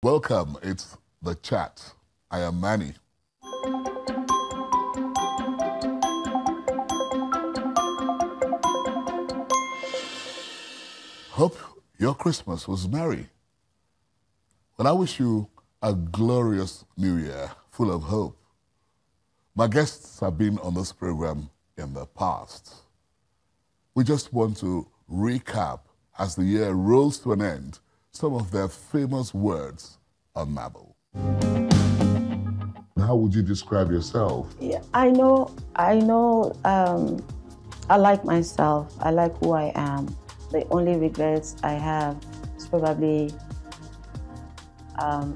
Welcome, it's The Chat. I am Manny. Hope your Christmas was merry. And I wish you a glorious new year full of hope. My guests have been on this program in the past. We just want to recap, as the year rolls to an end, some of their famous words on Marble. How would you describe yourself? Yeah, I know. I like myself. I like who I am. The only regrets I have is probably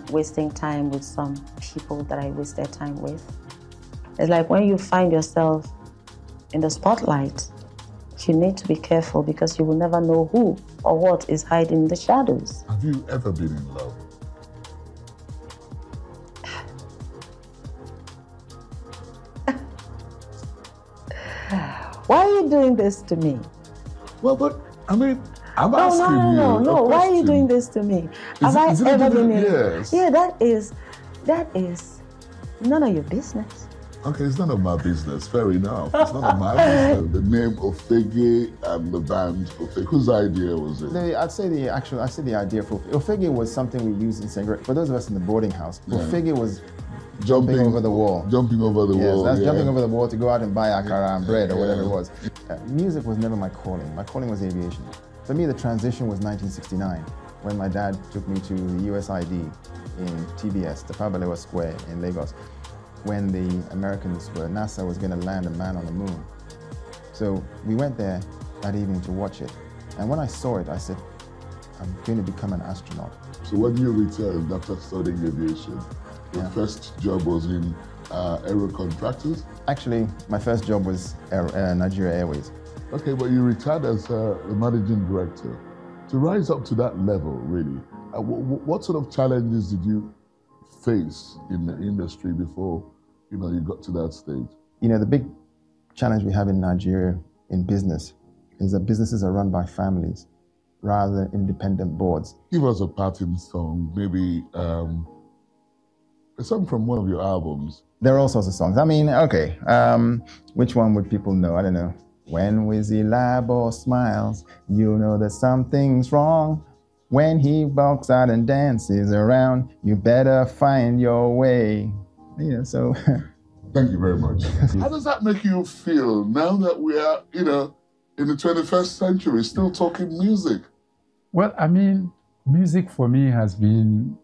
wasting time with some people that I wasted time with. It's like when you find yourself in the spotlight, you need to be careful because you will never know who or what is hiding in the shadows. Have you ever been in love? Why are you doing this to me? Well, but I mean, I'm asking you. No. Why are you doing this to me? Have I ever been in? Yes. Yeah, that is none of your business. Okay, it's none of my business. Fair enough. It's none of my business. The name Ofege and the band Ofege. Whose idea was it? I'd say the idea for Ofege was something we used in Sangre. For those of us in the boarding house, Ofege was jumping over the wall. Jumping over the wall. That's jumping over the wall to go out and buy akara and bread or whatever it was. Music was never my calling. My calling was aviation. For me, the transition was 1969 when my dad took me to the USID in TBS, the Balewa Square in Lagos, when NASA was going to land a man on the moon. So we went there that evening to watch it. And when I saw it, I said, I'm going to become an astronaut. So when you returned after studying aviation, your first job was in aero contractors? Actually, my first job was Nigeria Airways. Okay, but you retired as a managing director. To rise up to that level, really, what sort of challenges did you face in the industry before you got to that stage? The big challenge we have in Nigeria in business is that businesses are run by families rather than independent boards. Give us a parting song, maybe a song from one of your albums. There are all sorts of songs. I mean, okay, which one would people know? I don't know. When Wizzy Labo smiles, you know that something's wrong. When he walks out and dances around, you better find your way. So. Thank you very much. How does that make you feel now that we are, in the 21st century, still talking music? Well, I mean, music for me has been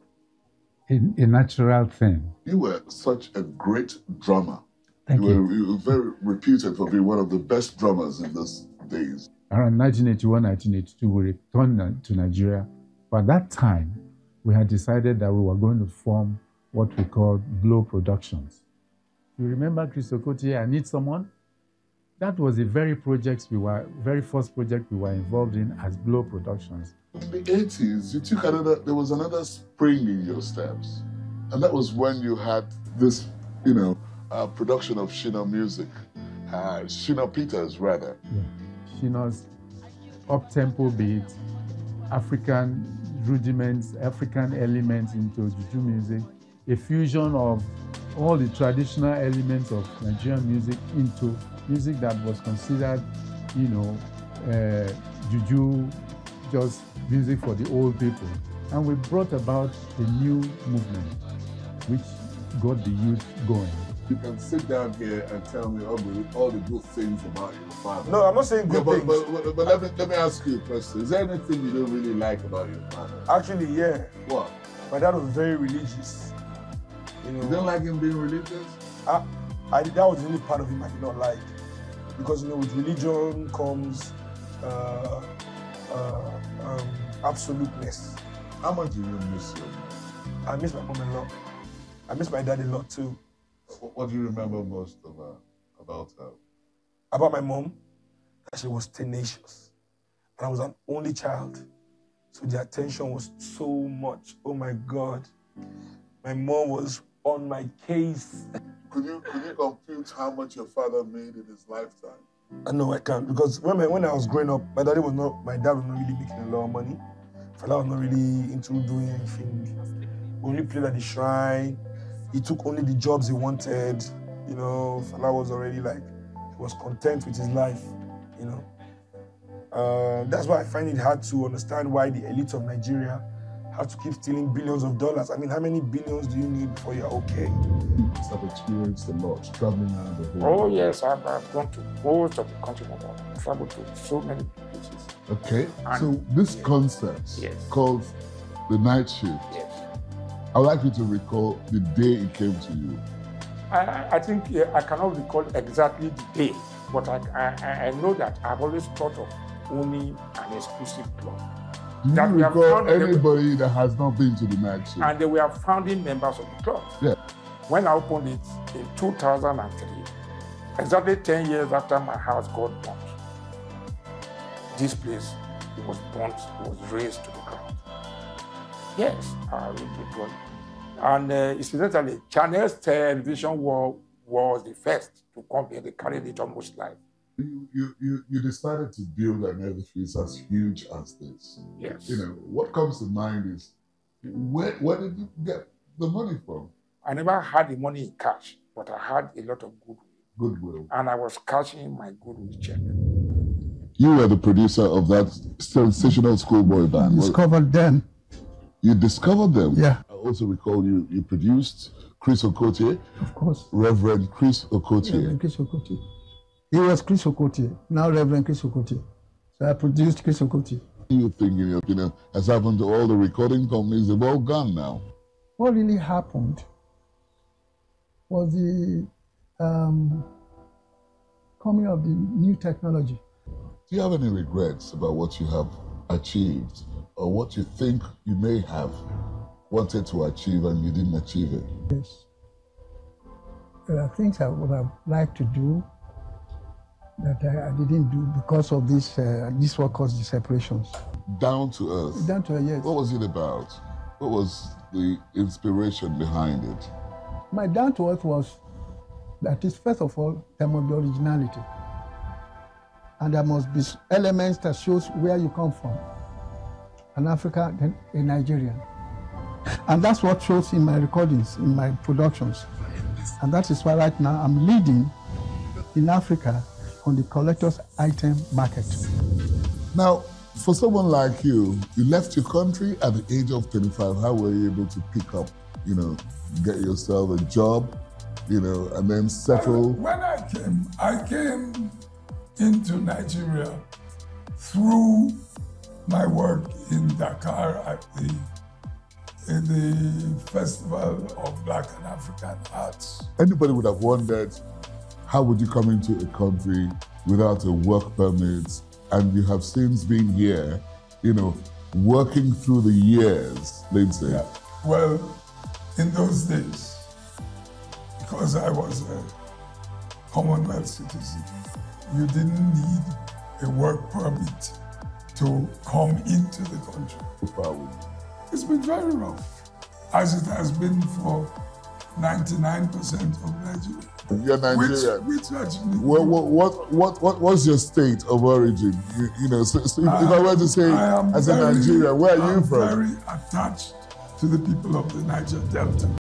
a natural thing. You were such a great drummer. Thank you. You were very reputed for being one of the best drummers in those days. Around 1981, 1982, we returned to Nigeria. But at that time, we had decided that we were going to form what we called Blow Productions. You remember Chris Okoti, I Need Someone? That was the very first project we were involved in as Blow Productions. In the 80s, you took there was another spring in your steps. And that was when you had this, production of Shina music. Shina Peters, rather. Yeah. Shina's up-tempo beat, African rudiments, African elements into juju music, a fusion of all the traditional elements of Nigerian music into music that was considered, juju, just music for the old people. And we brought about a new movement, which got the youth going. You can sit down here and tell me all the good things about your father. No, I'm not saying good things. But let me ask you a question. Is there anything you don't really like about your father? Actually, yeah. What? My dad was very religious. You don't like him being religious? That was the only part of him I did not like. Because, with religion comes absoluteness. How much do you miss your mom? I miss my mom a lot. I miss my dad a lot too. What do you remember most about her? About my mom? That she was tenacious. And I was an only child. So the attention was so much. Oh my God. My mom was on my case. Could you compute how much your father made in his lifetime? No, I can't. Because when I was growing up, my dad was not really making a lot of money. Fela was not really into doing anything only played at the shrine. He took only the jobs he wanted. You know, Fela was already like, he was content with his life, you know. That's why I find it hard to understand why the elites of Nigeria have to keep stealing billions of dollars. I mean, how many billions do you need before you're okay? You must have experienced a lot, traveling around the whole Oh yes, I've gone to most of the continent. I've traveled to so many places. Okay, And so this concert called The Night Shift. Yes. I would like you to recall the day it came to you. I think I cannot recall exactly the day, but I know that I've always thought of owning an exclusive club. Do you recall anybody that has not been to the night shift? And they were founding members of the club. Yeah. When I opened it in 2003, exactly 10 years after my house got burnt, this place was burnt, was razed to the ground. Yes, I really got it. And incidentally, Channel's television was the first to come here. They carried it almost live. You decided to build an edifice as huge as this. Yes. You know, what comes to mind is, where did you get the money from? I never had the money in cash, but I had a lot of goodwill. Goodwill. And I was cashing my goodwill check. You were the producer of that sensational schoolboy band. Discovered them. You discovered them? Yeah. I also recall you produced Chris Okotie. Of course. Reverend Chris Okotie. Reverend Chris Okotie. He was Chris Okotie, now Reverend Chris Okotie. So I produced Chris Okotie. You think, in your opinion, has happened to all the recording companies? They've all gone now. What really happened was the coming of the new technology. Do you have any regrets about what you have achieved, or what you think you may have wanted to achieve and you didn't achieve it? Yes. There are things I would have liked to do that I didn't do because of this what caused the separations. Down to earth. Down to earth, yes. What was it about? What was the inspiration behind it? My down to earth was that is, first of all, there must be originality. And there must be elements that shows where you come from. An African, then a Nigerian. And that's what shows in my recordings, in my productions. And that is why right now I'm leading in Africa on the collector's item market. Now, for someone like you, you left your country at the age of 25. How were you able to pick up, get yourself a job, and then settle? When I came into Nigeria through my work in Dakar in the Festival of Black and African Arts. Anybody would have wondered, how would you come into a country without a work permit? And you have since been here, working through the years, Lindsay. Yeah. Well, in those days, because I was a Commonwealth citizen, you didn't need a work permit to come into the country. It's been very rough, as it has been for 99% of Nigeria. You're Nigerian. Which actually. What's your state of origin? So if I were to say, as a Nigerian, where are you from? I'm very attached to the people of the Niger Delta.